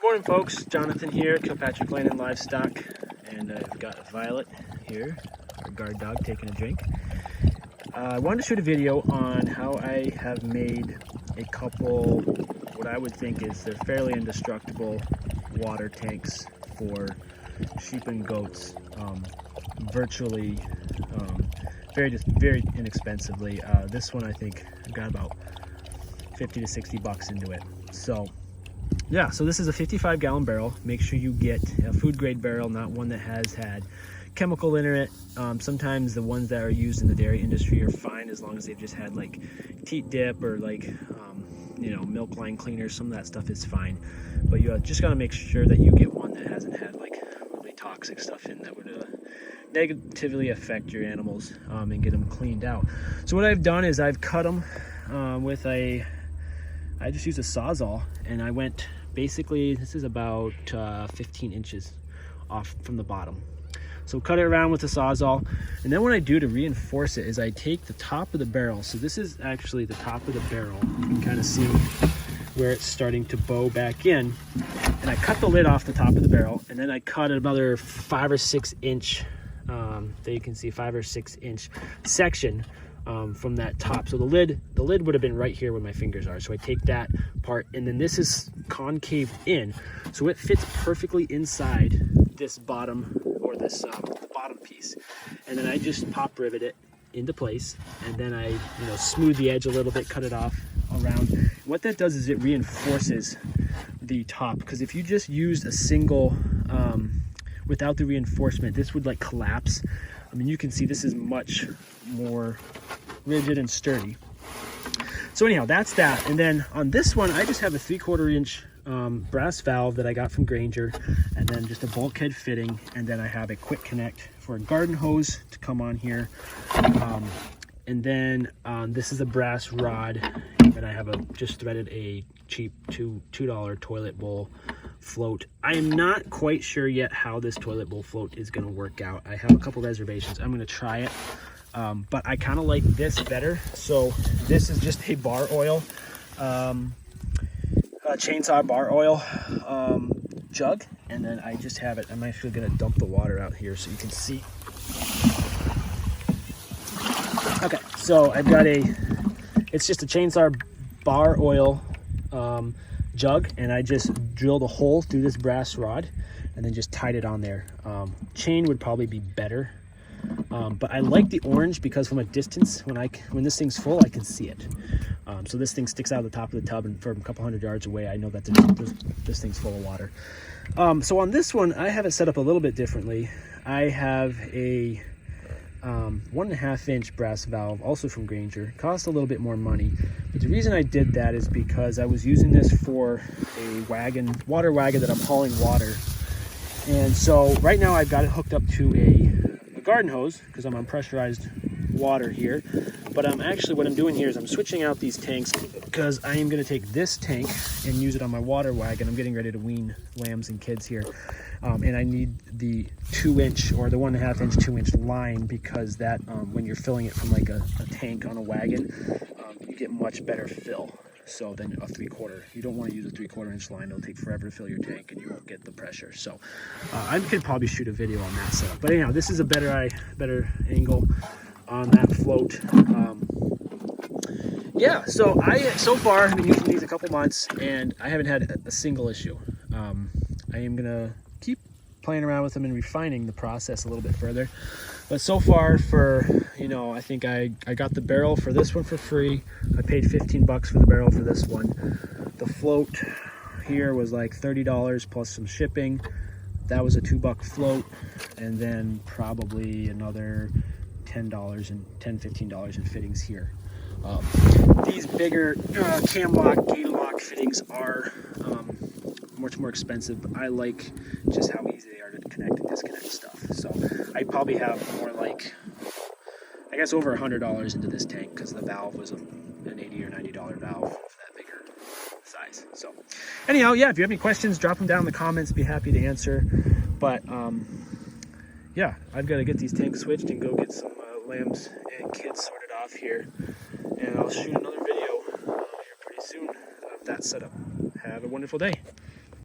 Morning folks, Jonathan here, Kilpatrick Land and Livestock, and I've got Violet here, our guard dog, taking a drink. I wanted to shoot a video on how I have made a couple, what I would think is they're fairly indestructible water tanks for sheep and goats, virtually very inexpensively. This one I think I got about 50 to 60 bucks into it. So yeah, so this is a 55-gallon barrel. Make sure you get a food grade barrel, not one that has had chemical in it. Sometimes the ones that are used in the dairy industry are fine as long as they've just had like teat dip or like milk line cleaners. Some of that stuff is fine, but you just got to make sure that you get one that hasn't had like really toxic stuff in that would negatively affect your animals, and get them cleaned out. So what I've done is I've cut them with I just used a Sawzall, and I went basically, this is about 15 inches off from the bottom. So cut it around with the Sawzall, and then what I do to reinforce it is I take the top of the barrel. So this is actually the top of the barrel. You can kind of see where it's starting to bow back in, and I cut the lid off the top of the barrel, and then I cut another 5 or 6 inch, there you can see 5 or 6 inch section from that top. So the lid would have been right here where my fingers are. So I take that part, and then this is concave in, so it fits perfectly inside this bottom, or this the bottom piece. And then I just pop rivet it into place, and then I smooth the edge a little bit, cut it off around. What that does is it reinforces the top, because if you just used a single without the reinforcement, this would like collapse. I mean, you can see this is much more rigid and sturdy. So anyhow, that's that. And then on this one, I just have a 3/4 inch brass valve that I got from Granger, and then just a bulkhead fitting, and then I have a quick connect for a garden hose to come on here. And then this is a brass rod, and I have just threaded a cheap $2 toilet bowl float. I am not quite sure yet how this toilet bowl float is going to work out. I have a couple reservations. I'm going to try it, but I kind of like this better. So this is just a bar oil, chainsaw bar oil jug, and then I just have it. I'm actually going to dump the water out here so you can see. Okay, so I've got it's just a chainsaw bar oil jug, and I just drilled a hole through this brass rod and then just tied it on there. Chain would probably be better, but I like the orange because from a distance, when this thing's full, I can see it. So this thing sticks out of the top of the tub, and from a couple hundred yards away, I know that this thing's full of water. So on this one, I have it set up a little bit differently. I have a 1.5 inch brass valve, also from Granger. Cost a little bit more money, but the reason I did that is because I was using this for a water wagon that I'm hauling water. And so right now I've got it hooked up to a garden hose because I'm on pressurized water here. But what I'm doing here is I'm switching out these tanks because I am going to take this tank and use it on my water wagon. I'm getting ready to wean lambs and kids here. And I need the 2 inch or the 1.5 inch, 2 inch line, because that when you're filling it from like a tank on a wagon, you get much better fill. So than a 3/4. You don't want to use a 3/4 inch line. It'll take forever to fill your tank, and you won't get the pressure. So I could probably shoot a video on that setup. But anyhow, this is a better angle on that float. Yeah, so so far I've been using these a couple months, and I haven't had a single issue. I am gonna keep playing around with them and refining the process a little bit further. But so far, I think I got the barrel for this one for free. I paid 15 bucks for the barrel for this one. The float here was like $30 plus some shipping. That was a $2 float, and then probably another $10 and $15 in fittings here. These bigger cam lock, gate lock fittings are much more expensive, but I like just how easy they are to connect and disconnect stuff. So I probably have more like, I guess, over $100 into this tank because the valve was an $80 or $90 valve for that bigger size. So anyhow, yeah, if you have any questions, drop them down in the comments. Be happy to answer. But yeah, I've got to get these tanks switched and go get some lambs and kids sorted off here, and I'll shoot another video here pretty soon of that setup. Have a wonderful day.